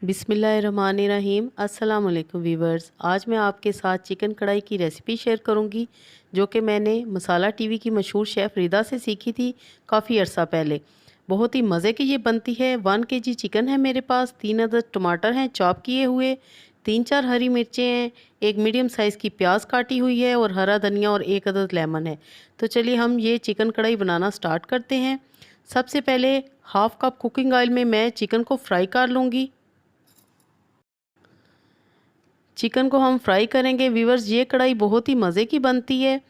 बिस्मिल्लाहिर्रहमानिर्रहीम। अस्सलाम वालेकुम वीवर्स। आज मैं आपके साथ चिकन कढ़ाई की रेसिपी शेयर करूंगी जो कि मैंने मसाला टीवी की मशहूर शेफ़ रिदा से सीखी थी काफ़ी अर्सा पहले। बहुत ही मज़े की ये बनती है। 1 केजी चिकन है मेरे पास, 3 अदद टमाटर हैं चॉप किए हुए, 3-4 हरी मिर्चें हैं, एक मीडियम साइज़ की प्याज काटी हुई है और हरा धनिया और 1 अदद लेमन है। तो चलिए हम ये चिकन कढ़ाई बनाना स्टार्ट करते हैं। सबसे पहले हाफ़ कप कुकिंग ऑयल में मैं चिकन को फ्राई कर लूँगी। चिकन को हम फ्राई करेंगे वीवर्स। ये कढ़ाई बहुत ही मज़े की बनती है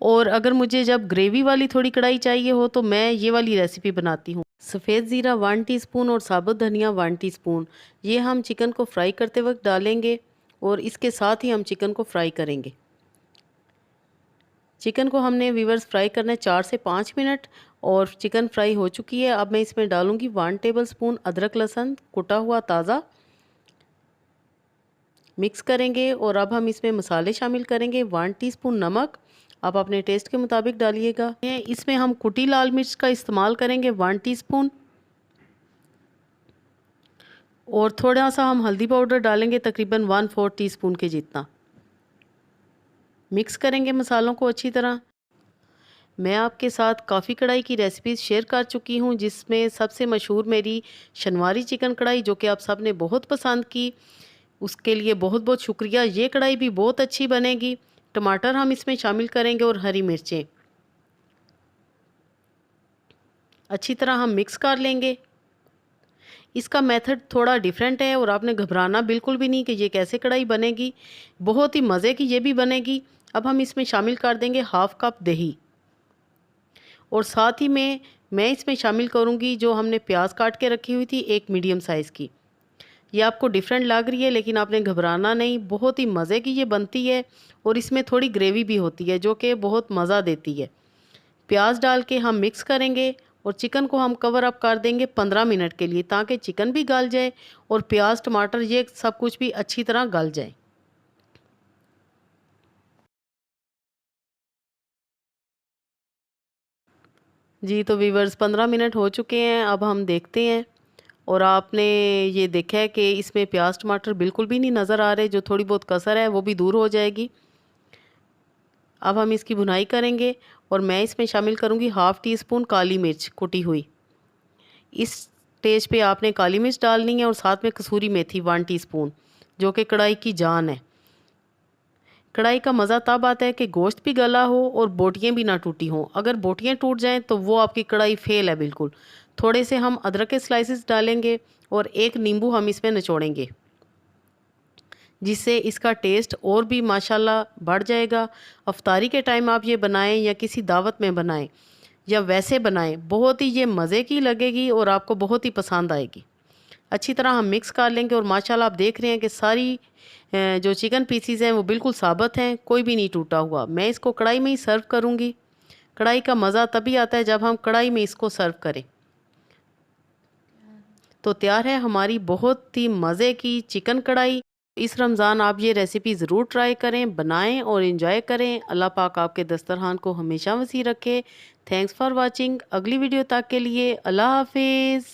और अगर मुझे जब ग्रेवी वाली थोड़ी कढ़ाई चाहिए हो तो मैं ये वाली रेसिपी बनाती हूँ। सफ़ेद ज़ीरा 1 टीस्पून और साबुत धनिया 1 टीस्पून ये हम चिकन को फ्राई करते वक्त डालेंगे और इसके साथ ही हम चिकन को फ्राई करेंगे। चिकन को हमने वीवर्स फ्राई करना है 4 से 5 मिनट और चिकन फ्राई हो चुकी है। अब मैं इसमें डालूँगी 1 टेबल स्पून अदरक लहसुन कुटा हुआ ताज़ा, मिक्स करेंगे और अब हम इसमें मसाले शामिल करेंगे। 1 टीस्पून नमक, आप अपने टेस्ट के मुताबिक डालिएगा। इसमें हम कुटी लाल मिर्च का इस्तेमाल करेंगे 1 टीस्पून और थोड़ा सा हम हल्दी पाउडर डालेंगे तकरीबन 1/4 टीस्पून के जितना। मिक्स करेंगे मसालों को अच्छी तरह। मैं आपके साथ काफ़ी कढ़ाई की रेसिपीज़ शेयर कर चुकी हूँ जिसमें सबसे मशहूर मेरी शनवारी चिकन कढ़ाई जो कि आप सब ने बहुत पसंद की, उसके लिए बहुत बहुत शुक्रिया। ये कढ़ाई भी बहुत अच्छी बनेगी। टमाटर हम इसमें शामिल करेंगे और हरी मिर्चें अच्छी तरह हम मिक्स कर लेंगे। इसका मेथड थोड़ा डिफरेंट है और आपने घबराना बिल्कुल भी नहीं कि ये कैसे कढ़ाई बनेगी, बहुत ही मज़े की ये भी बनेगी। अब हम इसमें शामिल कर देंगे हाफ़ कप दही और साथ ही में मैं इसमें शामिल करूँगी जो हमने प्याज काट के रखी हुई थी एक मीडियम साइज़ की। ये आपको डिफरेंट लग रही है लेकिन आपने घबराना नहीं, बहुत ही मज़े की ये बनती है और इसमें थोड़ी ग्रेवी भी होती है जो कि बहुत मज़ा देती है। प्याज डाल के हम मिक्स करेंगे और चिकन को हम कवर अप कर देंगे 15 मिनट के लिए ताकि चिकन भी गल जाए और प्याज टमाटर ये सब कुछ भी अच्छी तरह गल जाए। जी तो वीवर्स 15 मिनट हो चुके हैं। अब हम देखते हैं और आपने ये देखा है कि इसमें प्याज टमाटर बिल्कुल भी नहीं नज़र आ रहे, जो थोड़ी बहुत कसर है वो भी दूर हो जाएगी। अब हम इसकी भुनाई करेंगे और मैं इसमें शामिल करूँगी हाफ़ टी स्पून काली मिर्च कुटी हुई। इस स्टेज पे आपने काली मिर्च डालनी है और साथ में कसूरी मेथी 1 टीस्पून जो कि कढ़ाई की जान है। कढ़ाई का मज़ा तब आता है कि गोश्त भी गला हो और बोटियाँ भी ना टूटी हों। अगर बोटियाँ टूट जाएं तो वो आपकी कढ़ाई फेल है बिल्कुल। थोड़े से हम अदरक के स्लाइसेस डालेंगे और एक नींबू हम इसमें निचोड़ेंगे जिससे इसका टेस्ट और भी माशाल्लाह बढ़ जाएगा। अफ्तारी के टाइम आप ये बनाएं या किसी दावत में बनाएं या वैसे बनाएं, बहुत ही ये मज़े की लगेगी और आपको बहुत ही पसंद आएगी। अच्छी तरह हम मिक्स कर लेंगे और माशाल्लाह आप देख रहे हैं कि सारी जो चिकन पीसीज हैं वो बिल्कुल साबित हैं, कोई भी नहीं टूटा हुआ। मैं इसको कढ़ाई में ही सर्व करूँगी। कढ़ाई का मज़ा तभी आता है जब हम कढ़ाई में इसको सर्व करें। तो तैयार है हमारी बहुत ही मज़े की चिकन कढ़ाई। इस रमज़ान आप ये रेसिपी ज़रूर ट्राई करें, बनाएं और इन्जॉय करें। अल्लाह पाक आपके दस्तरखान को हमेशा वसी रखे। Thanks for watching. अगली वीडियो तक के लिए अल्लाह हाफिज़।